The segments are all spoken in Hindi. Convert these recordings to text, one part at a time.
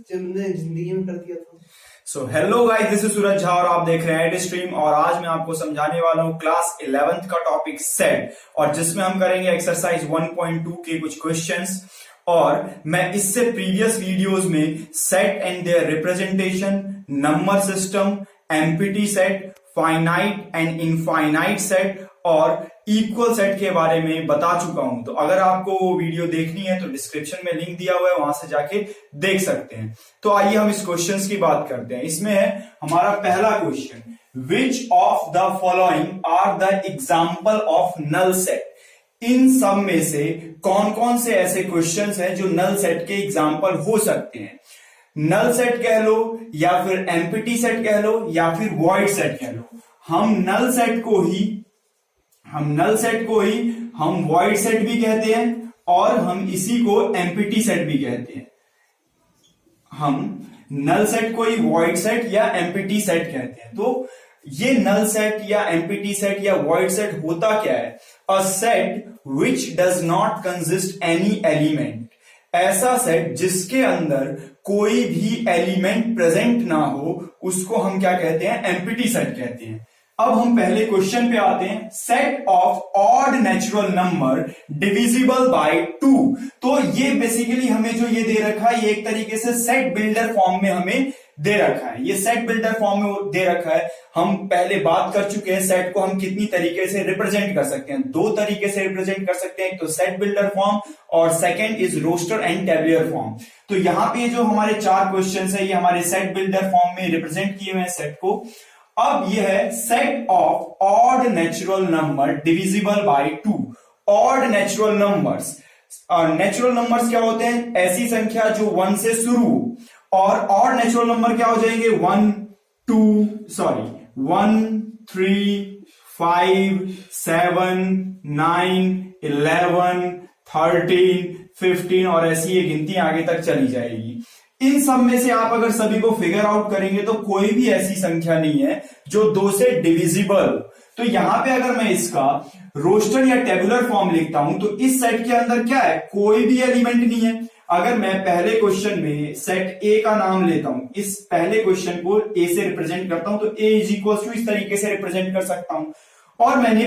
जो मैंने जिंदगी में कर दिया था। So hello guys, this is Suraj Jha और आप देख रहे हैं एड स्ट्रीम। और आज मैं आपको समझाने वाला हूँ क्लास 11th का टॉपिक सेट, और जिसमें हम करेंगे एक्सरसाइज 1.2 के कुछ क्वेश्चंस। और मैं इससे प्रीवियस वीडियोस में set and their representation, number system, empty set, finite and infinite set और इक्वल सेट के बारे में बता चुका हूं। तो अगर आपको वो वीडियो देखनी है तो डिस्क्रिप्शन में लिंक दिया हुआ है, वहां से जाके देख सकते हैं। तो आइए हम इस क्वेश्चंस की बात करते हैं। इसमें है हमारा पहला question, which of the following are the example of null set. इन सब में से कौन कौन से ऐसे क्वेश्चंस हैं जो नल सेट के एग्जाम्पल हो सकते हैं। नल सेट कह लो या फिर एम्प्टी सेट कह लो या फिर वॉइड सेट कह लो। हम नल सेट को ही हम वॉइड सेट भी कहते हैं और हम इसी को एम्प्टी सेट भी कहते हैं। हम नल सेट को ही वॉइड सेट या एम्प्टी सेट कहते हैं। तो ये नल सेट या एम्प्टी सेट या वॉइड सेट होता क्या है? A set which does not consist any element. ऐसा सेट जिसके अंदर कोई भी एलिमेंट प्रेजेंट ना हो, उसको हम क्या कहते हैं? एम्प्टी सेट कहते हैं। अब हम पहले क्वेश्चन पे आते हैं। Set of odd natural number divisible by 2। तो ये बेसिकली हमें जो ये दे रखा है, ये एक तरीके से सेट बिल्डर फॉर्म में हमें दे रखा है। ये सेट बिल्डर फॉर्म में दे रखा है। हम पहले बात कर चुके हैं सेट को हम कितनी तरीके से रिप्रेजेंट कर सकते हैं। दो तरीके से रिप्रेजेंट कर सकते हैं, एक तो सेट बिल्डर फॉर्म और second is roster and tabular form. तो यहाँ पे जो हमारे चार क्वेश्चन है, ये हमारे सेट बिल्डर फॉर्म में रिप्रेजेंट किए हुए हैं सेट को। अब ये है set of odd natural number divisible by 2। Odd natural numbers, natural numbers क्या होते हैं? ऐसी संख्या जो 1 से शुरू हो। और ऑड नेचुरल नंबर क्या हो जाएंगे? 1, 3, 5, 7, 9, 11, 13, 15 और ऐसी ये गिनती आगे तक चली जाएगी। इन सब में से आप अगर सभी को फिगर आउट करेंगे तो कोई भी ऐसी संख्या नहीं है जो 2 से डिविजिबल। तो यहां पे अगर मैं इसका रोस्टर या टेबुलर फॉर्म लिखता हूं तो इस सेट के अंदर क्या है? कोई भी एलिमेंट नहीं है। अगर मैं पहले क्वेश्चन में सेट ए का नाम लेता हूं, इस पहले क्वेश्चन को ए से रिप्रेजेंट करता हूं, तो ए इज इक्वल टू इस तरीके से रिप्रेजेंट कर सकता हूं। और मैंने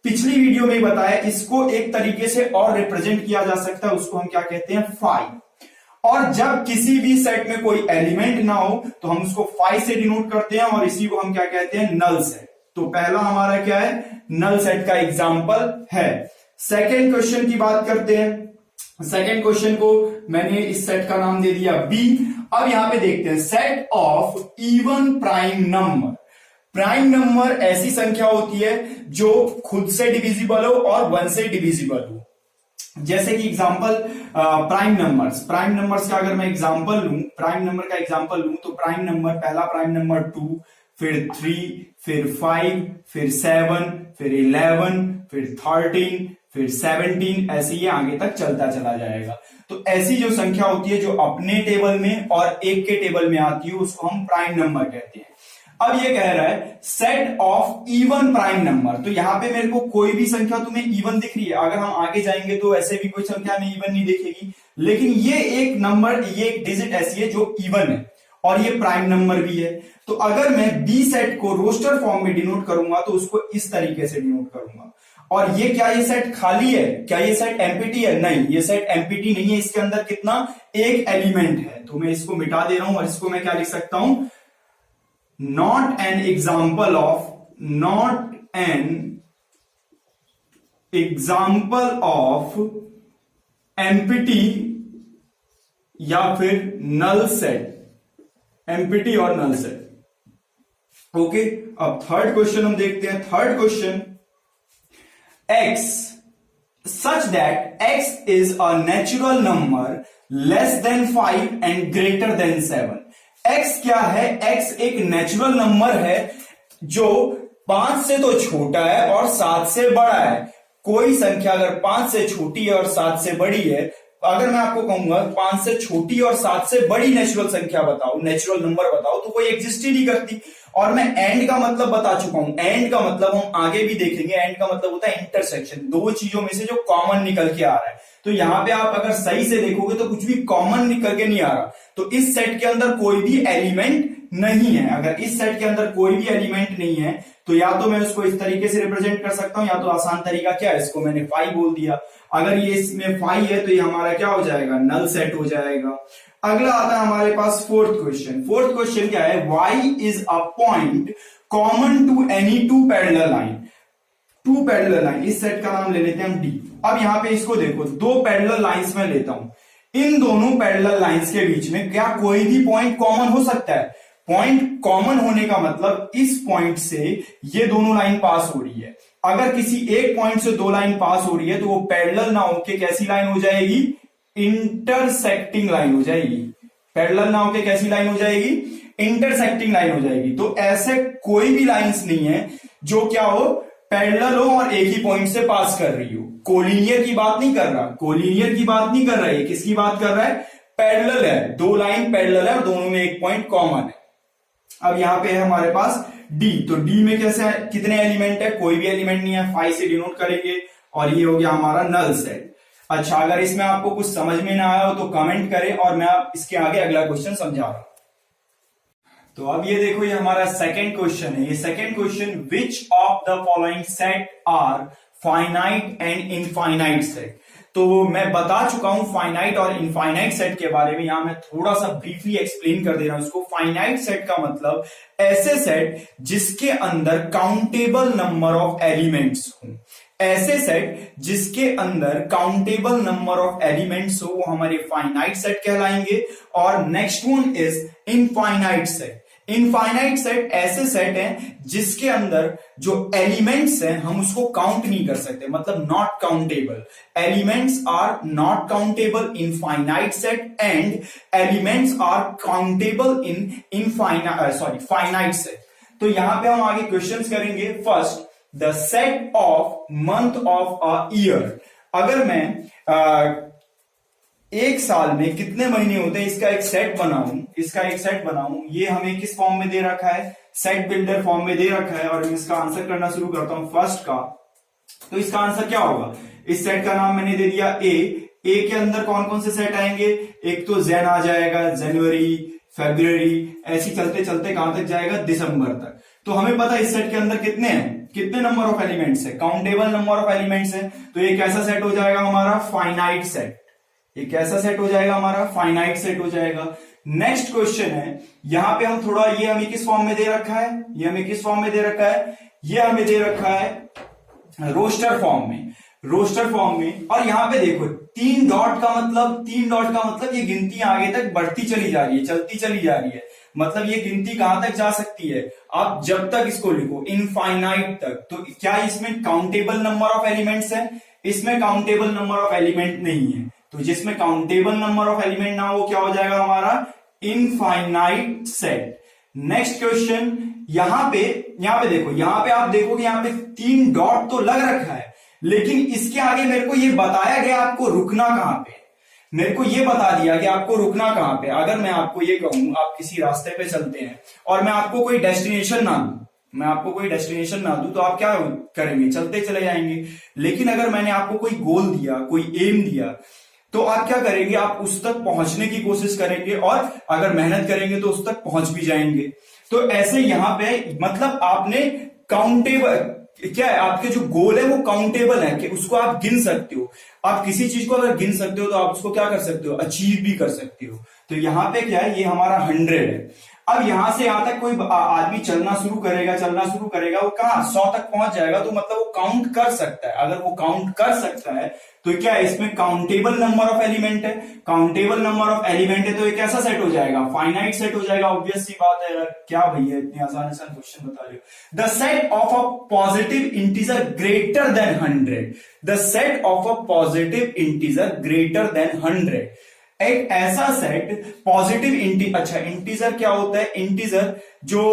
पिछली वीडियो में बताया इसको एक तरीके से और रिप्रेजेंट किया जा सकता है, उसको हम क्या कहते हैं? 5। और जब किसी भी सेट में कोई एलिमेंट ना हो तो हम उसको 5 से डिनोट करते हैं और इसी को हम क्या कहते हैं? Null set. तो पहला हमारा क्या है? नल सेट का एग्जाम्पल है। सेकेंड क्वेश्चन की बात करते हैं। सेकेंड क्वेश्चन को मैंने इस सेट का नाम दे दिया बी। अब यहां पे देखते हैं set of even prime number. Prime number ऐसी संख्या होती है जो खुद से डिविजिबल हो और 1 से डिविजिबल हो। जैसे कि एग्जांपल प्राइम नंबर्स का अगर मैं एग्जांपल लूं, प्राइम नंबर का एग्जांपल लूं तो प्राइम नंबर, पहला प्राइम नंबर 2, फिर 3, फिर 5, फिर 7, फिर 11, फिर 13, फिर 17, ऐसे ही आगे तक चलता चला जाएगा। तो ऐसी जो संख्या होती है जो अपने टेबल में और एक के टेबल में आती है, उसको हम प्राइम नंबर कहते हैं। अब ये कह रहा है set of even prime number. तो यहां पे मेरे को कोई भी संख्या तुम्हें इवन दिख रही है। अगर हम आगे जाएंगे तो ऐसे भी कोई संख्या हमें इवन नहीं दिखेगी, लेकिन ये एक नंबर, ये एक डिजिट ऐसी है जो इवन है और ये प्राइम नंबर भी है। तो अगर मैं बी सेट को रोस्टर फॉर्म में डिनोट करूंगा तो उसको इस तरीके से डिनोट करूंगा। और ये क्या ये सेट खाली है? क्या ये सेट एम्प्टी है? नहीं, ये सेट एम्प्टी नहीं है। इसके अंदर कितना? एक एलिमेंट है। तो मैं इसको मिटा दे रहा हूं और इसको मैं क्या लिख सकता हूं? not an example of empty या फिर null set, empty और null set। ओके, अब थर्ड क्वेश्चन हम देखते हैं। Third question, x such that x is a natural number less than 5 and greater than 7। x क्या है? x एक नेचुरल नंबर है जो 5 से तो छोटा है और 7 से बड़ा है। कोई संख्या अगर 5 से छोटी है और 7 से बड़ी है, अगर मैं आपको कहूंगा 5 से छोटी और 7 से बड़ी नेचुरल संख्या बताओ, नेचुरल नंबर बताओ, तो कोई एग्जिस्ट ही नहीं करती। और मैं एंड का मतलब बता चुका हूं। एंड का मतलब हम आगे भी देखेंगे, एंड का मतलब होता है इंटरसेक्शन, दो चीजों में से जो कॉमन निकल के आ रहा है। तो यहां पे आप अगर सही से देखोगे तो कुछ भी कॉमन निकल के नहीं आ रहा, तो इस सेट के अंदर कोई भी एलिमेंट नहीं है। अगर इस सेट के अंदर कोई भी एलिमेंट नहीं है तो या तो मैं उसको इस तरीके से रिप्रेजेंट कर सकता हूं, या तो आसान तरीका क्या है, इसको मैंने 5 बोल दिया। अगर ये इसमें 5 है तो ये हमारा क्या हो जाएगा, नल सेट हो जाएगा। अगला आता है हमारे पास फोर्थ क्वेश्चन। फोर्थ क्वेश्चन क्या है, y is a point common to any two parallel line. Two parallel line, इस सेट का नाम ले लेते हैं हम D। अब यहां पे इसको देखो, दो पैरेलल लाइंस में लेता हूं, इन दोनों पैरेलल लाइंस के बीच में क्या कोई भी पॉइंट कॉमन हो सकता है? पॉइंट कॉमन होने का मतलब इस पॉइंट से ये दोनों लाइन पास हो रही है। अगर किसी एक पॉइंट से दो लाइन पास हो रही है तो वो पैरेलल ना होके कैसी लाइन हो जाएगी, इंटरसेक्टिंग लाइन हो जाएगी। पैरेलल ना होके कैसी लाइन हो जाएगी, इंटरसेक्टिंग लाइन हो जाएगी। तो ऐसे कोई भी लाइंस नहीं है जो क्या हो, पैरेलल हो और एक ही पॉइंट से पास कर रही हो। कोलिनियर की बात नहीं कर रहा, कोलिनियर की बात नहीं कर रहा है, किसकी बात कर रहा है, पैरेलल है, दो लाइन पैरेलल है और दोनों में एक पॉइंट कॉमन है। अब यहां पे है हमारे पास डी, तो डी में कैसे है, कितने एलिमेंट है, कोई भी एलिमेंट नहीं है, 5 से डिनोट करेंगे और ये हो गया हमारा नल सेट। अच्छा, अगर इसमें आपको कुछ समझ में ना आया हो तो कमेंट करें और मैं आप इसके आगे अगला क्वेश्चन समझा रहा हूं। तो अब ये देखो, ये हमारा सेकंड क्वेश्चन है। ये second question, which of the following set are finite and infinite set. तो मैं बता चुका हूं फाइनाइट और इनफाइनाइट सेट के बारे में, यहां मैं थोड़ा सा ब्रीफली एक्सप्लेन कर दे रहा हूं इसको। फाइनाइट सेट का मतलब ऐसे सेट जिसके अंदर काउंटेबल नंबर ऑफ एलिमेंट्स हो, ऐसे सेट जिसके अंदर काउंटेबल नंबर ऑफ एलिमेंट्स हो वो हमारे फाइनाइट सेट कहलाएंगे। और next one is infinite set. Infinite set ऐसे सेट हैं जिसके अंदर जो एलिमेंट्स हैं हम उसको काउंट नहीं कर सकते, मतलब not countable. Elements are not countable in finite set and elements are countable in finite set. तो यहां पे हम आगे क्वेश्चंस करेंगे। First, the set of month of a year. अगर मैं एक साल में कितने महीने होते हैं इसका एक सेट बनाऊं, ये हमें किस फॉर्म में दे रखा है, सेट बिल्डर फॉर्म में दे रखा है। और मैं इसका आंसर करना शुरू करता हूं फर्स्ट का। तो इसका आंसर क्या होगा, इस सेट का नाम मैंने दे दिया ए। के अंदर कौन कौन से सेट आएंगे, एक तो जैन आ जाएगा, जनवरी, फरवरी, ऐसी चलते चलते कहां तक जाएगा, दिसंबर तक। तो हमें पता है इस सेट के अंदर कितने हैं, कितने नंबर ऑफ एलिमेंट्स है, काउंटेबल नंबर ऑफ एलिमेंट्स है। तो ये कैसा सेट हो जाएगा हमारा, फाइनाइट सेट। ये कैसा सेट हो जाएगा हमारा, फाइनाइट सेट हो जाएगा। नेक्स्ट क्वेश्चन है, यहां पे हम थोड़ा, ये हमें किस फॉर्म में दे रखा है, ये हमें किस फॉर्म में दे रखा है, ये हमें दे रखा है रोस्टर फॉर्म में, रोस्टर फॉर्म में। और यहां पे देखो 3 डॉट का मतलब ये गिनती आगे तक बढ़ती चली जा रही है, चलती चली जा रही है। मतलब ये गिनती कहां तक जा सकती है, आप जब तक इसको लिखो इनफाइनाइट तक। तो क्या इसमें काउंटेबल नंबर ऑफ एलिमेंट्स है, इसमें काउंटेबल नंबर ऑफ एलिमेंट नहीं है। तो जिसमें काउंटेबल नंबर ऑफ एलिमेंट ना हो क्या हो जाएगा हमारा, इनफाइनाइट सेट। नेक्स्ट क्वेश्चन, यहां पे देखो, यहां पे आप देखोगे यहां पे 3 डॉट तो लग रखा है, लेकिन इसके आगे मेरे को ये बताया गया आपको रुकना कहां पे, मेरे को ये बता दिया कि आपको रुकना कहां पे। अगर मैं आपको ये कहूं आप किसी रास्ते पे चलते हैं और मैं आपको कोई डेस्टिनेशन ना दूं, तो आप क्या करेंगे, चलते चले जाएंगे। लेकिन अगर मैंने आपको कोई गोल दिया, कोई एम दिया, तो आप क्या करेंगे, आप उस तक पहुंचने की कोशिश करेंगे और अगर मेहनत करेंगे तो उस तक पहुंच भी जाएंगे। तो ऐसे यहां पे मतलब आपने काउंटेबल, क्या है आपके जो गोल है वो काउंटेबल है कि उसको आप गिन सकते हो। आप किसी चीज को अगर गिन सकते हो तो आप उसको क्या कर सकते हो, अचीव भी कर सकते हो। तो यहां पे क्या है, ये हमारा 100 है। अब यहां से यहां तक कोई आदमी चलना शुरू करेगा, वो कहां 100 तक पहुंच जाएगा। तो मतलब वो काउंट कर सकता है। अगर वो काउंट कर सकता है तो क्या है, इसमें काउंटेबल नंबर ऑफ एलिमेंट है। काउंटेबल नंबर ऑफ एलिमेंट है तो ये कैसा सेट हो जाएगा, फाइनाइट सेट हो जाएगा। ऑब्वियस सी बात है यार, क्या भैया इतनी आसान क्वेश्चन बता रहे हो। The set of a positive integer greater than 100, the set of a positive integer greater than 100। एक ऐसा सेट पॉजिटिव इंटीजर क्या होता है, इंटीजर जो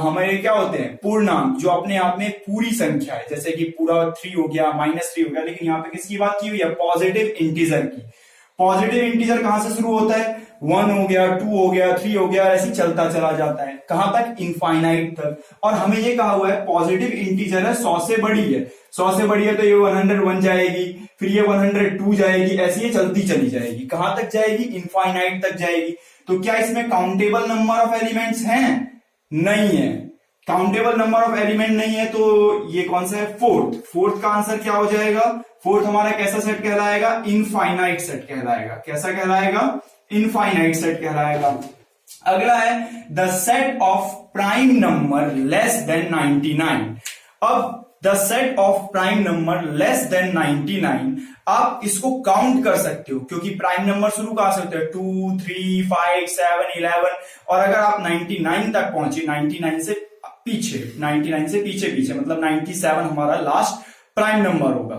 हमारे क्या होते हैं, पूर्णांक, जो अपने आप में पूरी संख्या है, जैसे कि पूरा 3 हो गया, -3 हो गया। लेकिन यहाँ पे किसकी बात की हुई है, पॉजिटिव इंटीजर की। पॉजिटिव इंटीजर कहां से शुरू होता है, 1 हो गया, 2 हो गया, 3 हो गया, ऐसे चलता चला जाता है कहां तक, इनफाइनाइट तक। और हमें ये कहा हुआ है पॉजिटिव इंटीजर है 100 से बड़ी है, 100 से बड़ी है तो ये 101 जाएगी, फिर ये 102 जाएगी, ऐसे ये चलती चली जाएगी, कहां तक जाएगी, इनफाइनाइट तक जाएगी। तो क्या इसमें काउंटेबल नंबर ऑफ एलिमेंट्स हैं, नहीं है, काउंटेबल नंबर ऑफ एलिमेंट नहीं है। तो ये कौन सा है, फोर्थ का आंसर क्या हो जाएगा, फोर्थ हमारा कैसा सेट कहलाएगा, इनफाइनाइट सेट कहलाएगा। कैसा कहलाएगा, इनफाइनाइट सेट कहलाएगा। अगला है the set of prime number less than 99। अब the set of prime number less than 99, आप इसको काउंट कर सकते हो क्योंकि प्राइम नंबर शुरू कहां से होते हैं, 2, 3, 5, 7, 11, और अगर आप 99 तक पहुंचे, 99 से पीछे मतलब 97 हमारा लास्ट प्राइम नंबर होगा।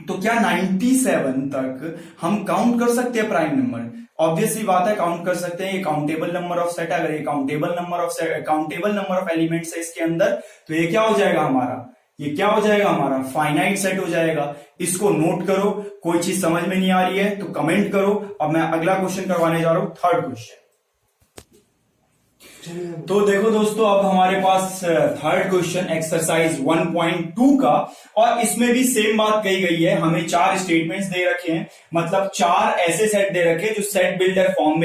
तो क्या 97 तक हम काउंट कर सकते हैं प्राइम नंबर, ऑब्वियसली बात है काउंट कर सकते हैं। ये काउंटेबल नंबर ऑफ सेट, अगर ये काउंटेबल नंबर ऑफ एलिमेंट्स है इसके अंदर, तो ये क्या हो जाएगा हमारा, ये क्या हो जाएगा हमारा, फाइनाइट सेट हो जाएगा। इसको नोट करो, कोई चीज समझ में नहीं आ रही है तो कमेंट करो। अब मैं अगला क्वेश्चन करवाने जा रहा हूं, थर्ड क्वेश्चन। तो देखो दोस्तों, अब हमारे पास थर्ड क्वेश्चन एक्सरसाइज 1.2 का, और इसमें भी सेम बात कही गई है। हमें 4 स्टेटमेंट्स दे रखे हैं, मतलब 4 ऐसे सेट दे रखे हैं जो सेट बिल्डर फॉर्म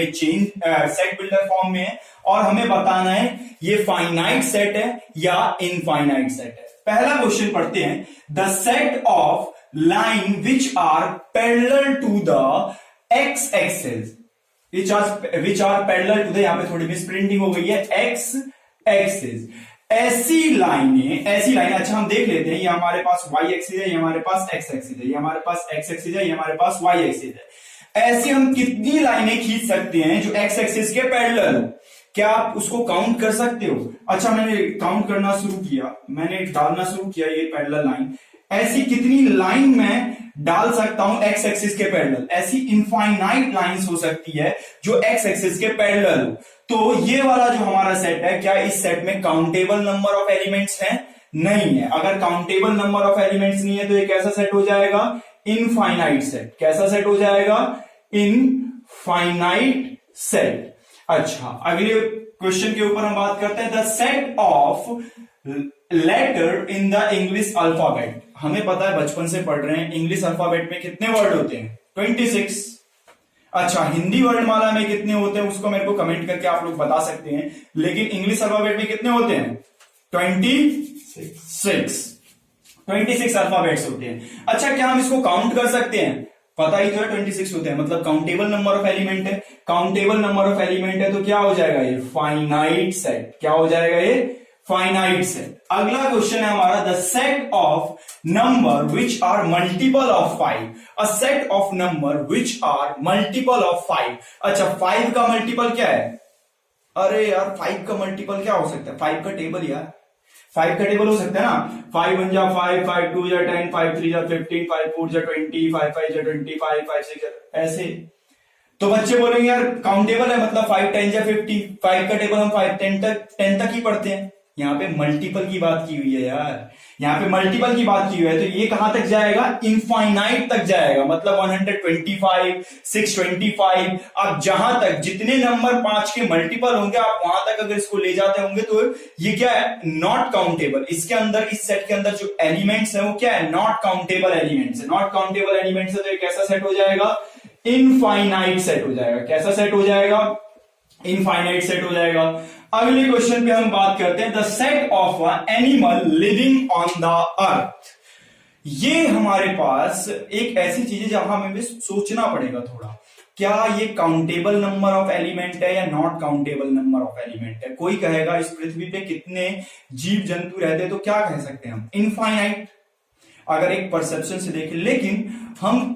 में है, और हमें बताना है ये फाइनाइट सेट है या इनफाइनाइट सेट है। पहला क्वेश्चन पढ़ते हैं, the set of line which are parallel to the X axis, which are parallel to the, यहां पे थोड़ी मिसप्रिंटिंग हो गई है, एक्स एक्सिस। ऐसी लाइनें, अच्छा हम देख लेते हैं, ये हमारे पास वाई एक्सिस है, ये हमारे पास एक्स एक्सिस है, ये हमारे पास एक्स एक्सिस है, ये हमारे पास वाई एक्सिस है। ऐसी हम कितनी लाइनें खींच सकते हैं जो एक्स एक्सिस के पैरेलल हो, क्या आप उसको काउंट कर सकते हो? अच्छा, मैंने काउंट करना शुरू किया, मैंने डालना शुरू किया ये पैरेलल लाइन। ऐसी कितनी लाइन मैं डाल सकता हूं एक्स एक्सिस के पैरेलल? ऐसी इनफाइनाइट लाइंस हो सकती है जो एक्स एक्सिस के पैरेलल हो। तो ये वाला जो हमारा सेट है, क्या इस सेट में काउंटेबल नंबर ऑफ एलिमेंट्स हैं? नहीं है। अगर काउंटेबल नंबर ऑफ एलिमेंट्स नहीं है तो ये कैसा सेट हो जाएगा? Infinite set. कैसा सेट हो जाएगा? Infinite set. अच्छा, अगले क्वेश्चन के ऊपर हम बात करते हैं, the set of letter in the English alphabet. हमें पता है, बचपन से पढ़ रहे हैं, इंग्लिश अल्फाबेट में कितने वर्ड होते हैं? 26। अच्छा, हिंदी वर्णमाला में कितने होते हैं उसको मेरे को कमेंट करके आप लोग बता सकते हैं, लेकिन इंग्लिश अल्फाबेट में कितने होते हैं? 26 अल्फाबेट्स होते हैं। अच्छा, क्या हम इसको काउंट कर सकते हैं? पता ही तो है 26 होते हैं, मतलब काउंटेबल नंबर ऑफ एलिमेंट है। काउंटेबल नंबर ऑफ एलिमेंट है तो क्या हो जाएगा ये? Finite set. क्या हो जाएगा ये? Finite set. अगला क्वेश्चन है हमारा, the set of number which are multiple of 5। A set of number which are multiple of 5। अच्छा, 5 का मल्टीपल क्या है? अरे यार, 5 का मल्टीपल क्या हो सकता है? 5 का टेबल यार, 5 का टेबल हो सकता है ना। 5 1 जा 5, 5 2 जा 10, 5 3 जा 15, 5 4 जा 20, 5 5 जा 25, 5 6 जा, ऐसे। तो बच्चे बोलेंगे यार काउंटेबल है, मतलब 5 10 जा 50। 5 का टेबल हम 5 10 तक ही पढ़ते हैं। यहाँ पे मल्टीपल की बात की हुई है यार, यहाँ पे मल्टीपल की बात की हुई है, तो ये कहां तक जाएगा? इनफाइनाइट तक जाएगा, मतलब 125, 625। आप जहां तक जितने नंबर 5 के मल्टीपल होंगे, आप वहां तक अगर इसको ले जाते होंगे तो ये क्या है? Not countable. इसके अंदर, इस सेट के अंदर जो एलिमेंट्स है वो क्या है? नॉट काउंटेबल एलिमेंट्स है। नॉट काउंटेबल एलिमेंट्स है तो ये कैसा सेट हो जाएगा? इनफाइनाइट सेट हो जाएगा। कैसा सेट हो जाएगा? इनफाइनाइट सेट हो जाएगा। अगले क्वेश्चन पे हम बात करते हैं, the set of animal living on the earth. ये हमारे पास एक ऐसी चीज है जहां हमें भी सोचना पड़ेगा थोड़ा, क्या ये काउंटेबल नंबर ऑफ एलिमेंट है या not countable number of element है? कोई कहेगा इस पृथ्वी पे कितने जीव जंतु रहते हैं, तो क्या कह सकते हैं हम? इनफाइनाइट, अगर एक परसेप्शन से देखें। लेकिन हम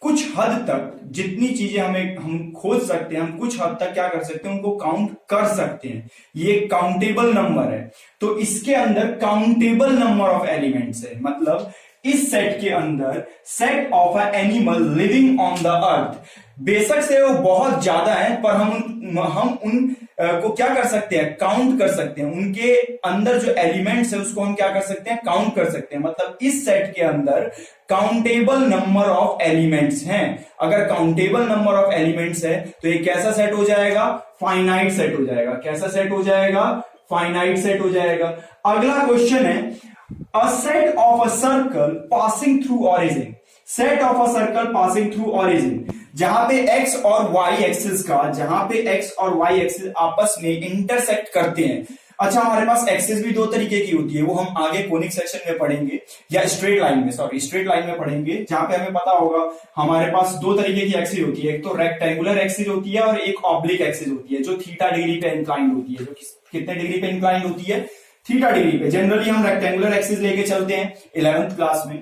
कुछ हद तक जितनी चीजें हम खोज सकते हैं, हम कुछ हद तक क्या कर सकते हैं? उनको काउंट कर सकते हैं। ये काउंटेबल नंबर है, तो इसके अंदर काउंटेबल नंबर ऑफ एलिमेंट्स है, मतलब इस सेट के अंदर set of a animal living on the earth, बेशक से वो बहुत ज्यादा है पर हम उन को क्या कर सकते हैं, काउंट कर सकते हैं। उनके अंदर जो एलिमेंट्स है उसको हम क्या कर सकते हैं, काउंट कर सकते हैं। मतलब इस सेट के अंदर काउंटेबल नंबर ऑफ एलिमेंट्स हैं। अगर काउंटेबल नंबर ऑफ एलिमेंट्स है तो ये कैसा सेट हो जाएगा, फाइनाइट सेट हो जाएगा। कैसा सेट हो जाएगा, फाइनाइट सेट हो जाएगा। अगला क्वेश्चन है, अ set of a circle passing through origin. Set of a circle passing through origin, जहां पे एक्स और वाई एक्सिस का, जहां पे एक्स और वाई एक्सिस आपस में इंटरसेक्ट करते हैं। अच्छा, हमारे पास एक्सिस भी दो तरीके की होती है, वो हम आगे कोनिक सेक्शन में पढ़ेंगे, या स्ट्रेट लाइन में, स्ट्रेट लाइन में पढ़ेंगे, जहां पे हमें पता होगा हमारे पास दो तरीके की एक्सिस होती है। एक तो रेक्टेंगुलर एक्सिस होती है और एक ऑब्लिक एक्सिस होती है, जो थीटा डिग्री पे इंक्लाइंड होती है। जो कितने डिग्री पे इंक्लाइंड होती है, थीटा डिग्री पे। जनरली हम रेक्टेंगुलर एक्सिस लेके चलते हैं 11th क्लास में।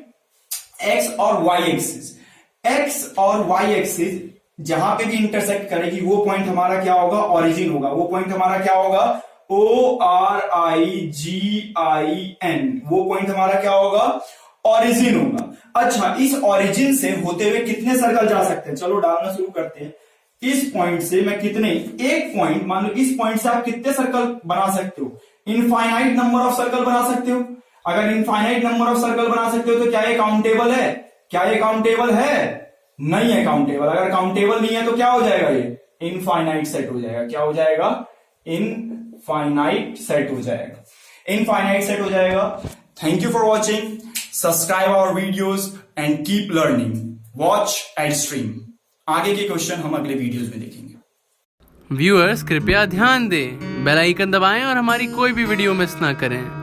एक्स और वाई एक्सिस, एक्स और वाई एक्सिस जहां पे भी इंटरसेक्ट करेगी वो पॉइंट हमारा क्या होगा, ओरिजिन होगा। वो पॉइंट हमारा क्या होगा, ORIGIN, वो पॉइंट हमारा क्या होगा, ओरिजिन होगा। अच्छा, इस ओरिजिन से होते हुए कितने सर्कल जा सकते हैं, चलो डालना शुरू करते हैं। इस पॉइंट से मैं कितने, एक पॉइंट मान लो, इस पॉइंट से आप कितने सर्कल बना सकते हो, इनफाइनाइट नंबर ऑफ सर्कल बना सकते हो। अगर इनफाइनाइट नंबर ऑफ सर्कल बना सकते हो तो क्या ये काउंटेबल है, क्या ये काउंटेबल है, नहीं है काउंटेबल। अगर काउंटेबल नहीं है तो क्या हो जाएगा, ये इनफाइनाइट सेट हो जाएगा। क्या हो जाएगा, इनफाइनाइट सेट हो जाएगा, इनफाइनाइट सेट हो जाएगा। Thank you for watching, subscribe our videos and keep learning, watch and stream. आगे के क्वेश्चन हम अगले वीडियोस में देखेंगे। व्यूअर्स कृपया ध्यान दें, बेल आइकन दबाएं और हमारी कोई भी वीडियो मिस ना करें।